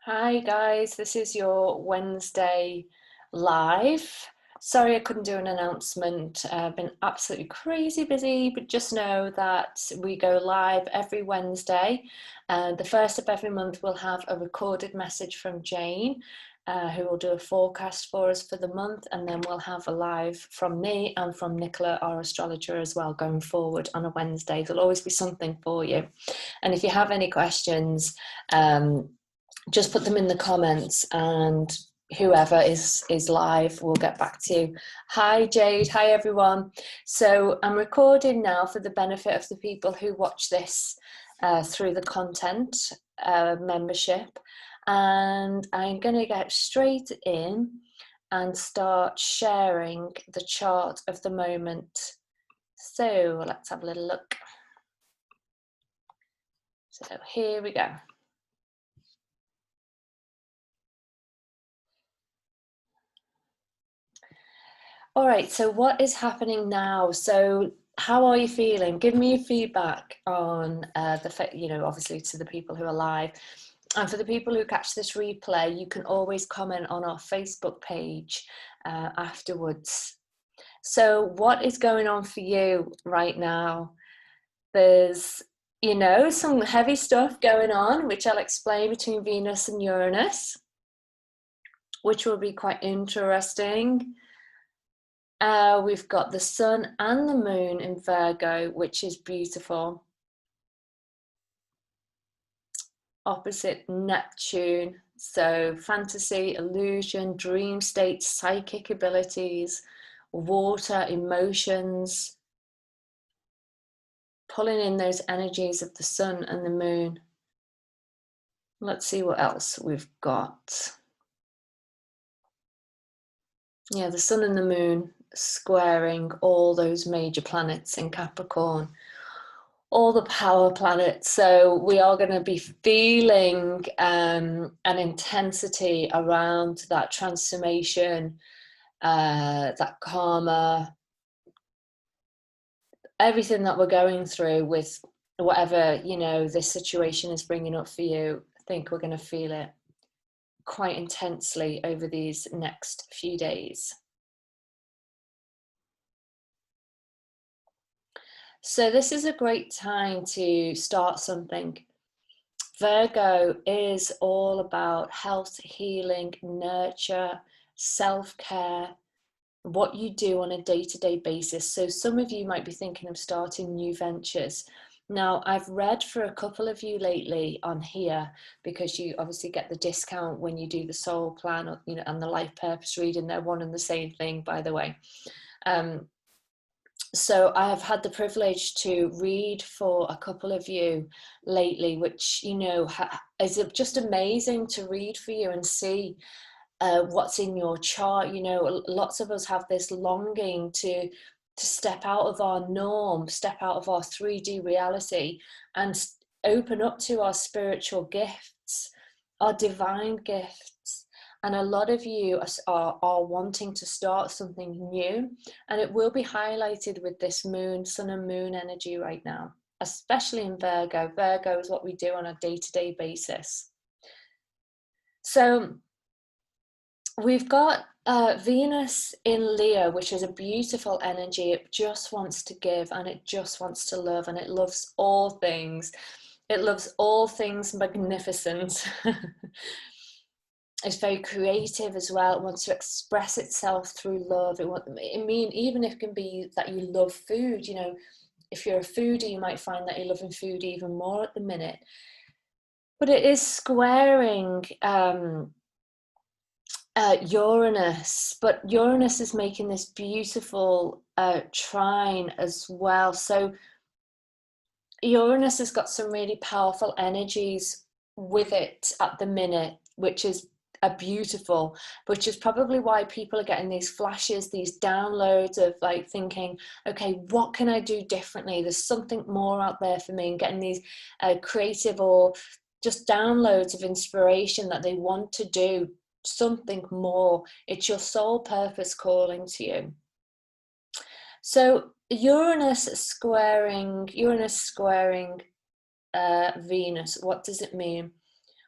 Hi guys, this is your Wednesday live. Sorry I couldn't do an announcement. I've been absolutely crazy busy, but just know that we go live every Wednesday. The first of every month we'll have a recorded message from Jane, who will do a forecast for us for the month, and then we'll have a live from me and from Nicola, our astrologer, as well, going forward on a Wednesday. There'll always be something for you. And if you have any questions, just put them in the comments and whoever is live will get back to you. Hi Jade, hi everyone. So I'm recording now for the benefit of the people who watch this through the content membership, and I'm going to get straight in and start sharing the chart of the moment. So let's have a little look. So here we go. All right, so what is happening now? So how are you feeling? Give me your feedback on obviously to the people who are live. And for the people who catch this replay, you can always comment on our Facebook page afterwards. So what is going on for you right now? There's, some heavy stuff going on, which I'll explain, between Venus and Uranus, which will be quite interesting. We've got the sun and the moon in Virgo, which is beautiful. Opposite Neptune, so fantasy, illusion, dream states, psychic abilities, water, emotions, pulling in those energies of the sun and the moon. Let's see what else we've got. Yeah, the sun and the moon squaring all those major planets in Capricorn, all the power planets. So we are going to be feeling an intensity around that transformation, that karma, everything that we're going through with whatever, this situation is bringing up for you. I think we're going to feel it quite intensely over these next few days. So this is a great time to start something. Virgo is all about health, healing, nurture, self-care, what you do on a day-to-day basis. So some of you might be thinking of starting new ventures. Now, I've read for a couple of you lately on here, because you obviously get the discount when you do the soul plan, or, and the life purpose reading. They're one and the same thing, by the way. So I have had the privilege to read for a couple of you lately, which, is just amazing to read for you and see what's in your chart. Lots of us have this longing to step out of our norm, step out of our 3D reality, and open up to our spiritual gifts, our divine gifts. And a lot of you are wanting to start something new, and it will be highlighted with this moon, sun and moon energy right now, especially in Virgo. Virgo is what we do on a day-to-day basis. So we've got Venus in Leo, which is a beautiful energy. It just wants to give, and it just wants to love, and it loves all things. It loves all things magnificent. It's very creative as well. It wants to express itself through love. Even if it can be that you love food, if you're a foodie, you might find that you're loving food even more at the minute. But it is squaring Uranus, but Uranus is making this beautiful trine as well. So Uranus has got some really powerful energies with it at the minute, which is which is probably why people are getting these flashes, these downloads of like thinking, okay, what can I do differently? There's something more out there for me, and getting these creative or just downloads of inspiration that they want to do something more. It's your soul purpose calling to you. So Uranus squaring Venus, what does it mean?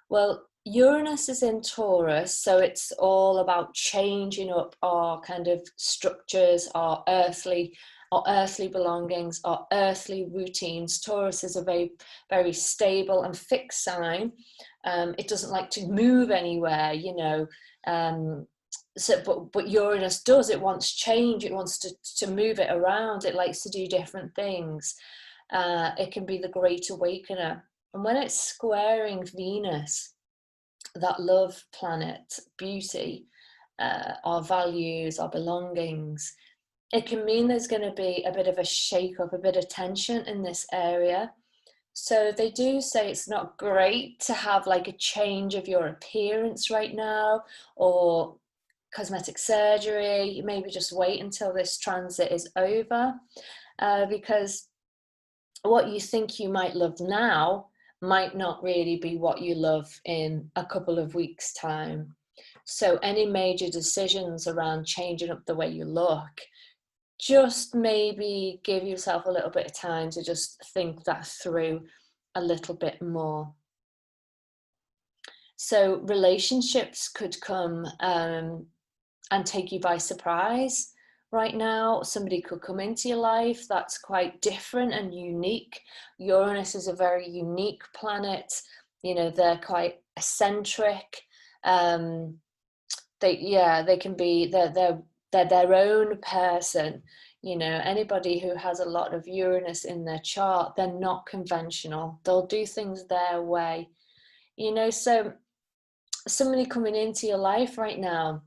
Well, Uranus is in Taurus, so it's all about changing up our kind of structures, our earthly belongings, our earthly routines. Taurus is a very, very stable and fixed sign. It doesn't like to move anywhere, you know. But Uranus does. It wants change. It wants to move it around. It likes to do different things. It can be the great awakener. And when it's squaring Venus, that love planet, beauty, our values, our belongings, it can mean there's going to be a bit of a shake up, a bit of tension in this area. So they do say it's not great to have like a change of your appearance right now, or cosmetic surgery. Maybe just wait until this transit is over, because what you think you might love now might not really be what you love in a couple of weeks' time. So any major decisions around changing up the way you look, just maybe give yourself a little bit of time to just think that through a little bit more. So relationships could come and take you by surprise. Right now, somebody could come into your life that's quite different and unique. Uranus is a very unique planet. You know, they're quite eccentric. They can be, they're their own person. You know, anybody who has a lot of Uranus in their chart, they're not conventional. They'll do things their way. You know, so somebody coming into your life right now,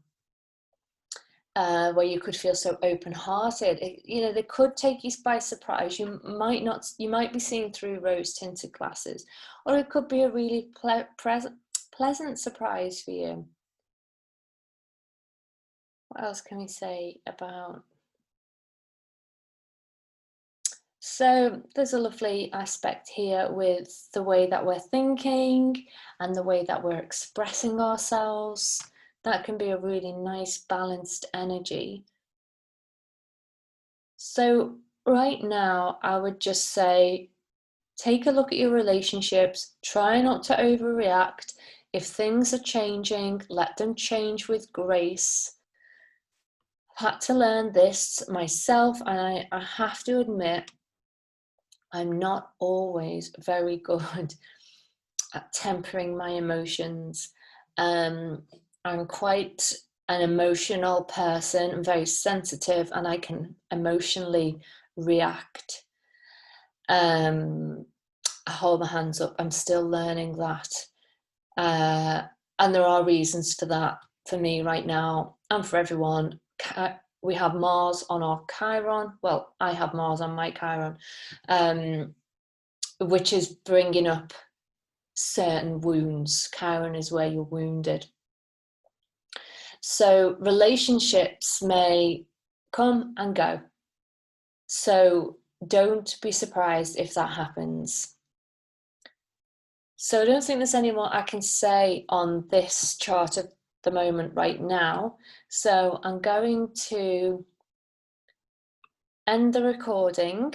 where you could feel so open-hearted, you know, they could take you by surprise. You might not, you might be seeing through rose-tinted glasses, or it could be a really pleasant surprise for you. What else can we say about? So there's a lovely aspect here with the way that we're thinking and the way that we're expressing ourselves. That can be a really nice balanced energy. So right now, I would just say, take a look at your relationships, try not to overreact. If things are changing, let them change with grace. I've had to learn this myself, and I have to admit, I'm not always very good at tempering my emotions. I'm quite an emotional person. I'm very sensitive, and I can emotionally react. I hold my hands up. I'm still learning that. And there are reasons for that for me right now and for everyone. We have Mars on our Chiron. Well, I have Mars on my Chiron, which is bringing up certain wounds. Chiron is where you're wounded. So relationships may come and go. So don't be surprised if that happens. So I don't think there's any more I can say on this chart at the moment right now. So I'm going to end the recording.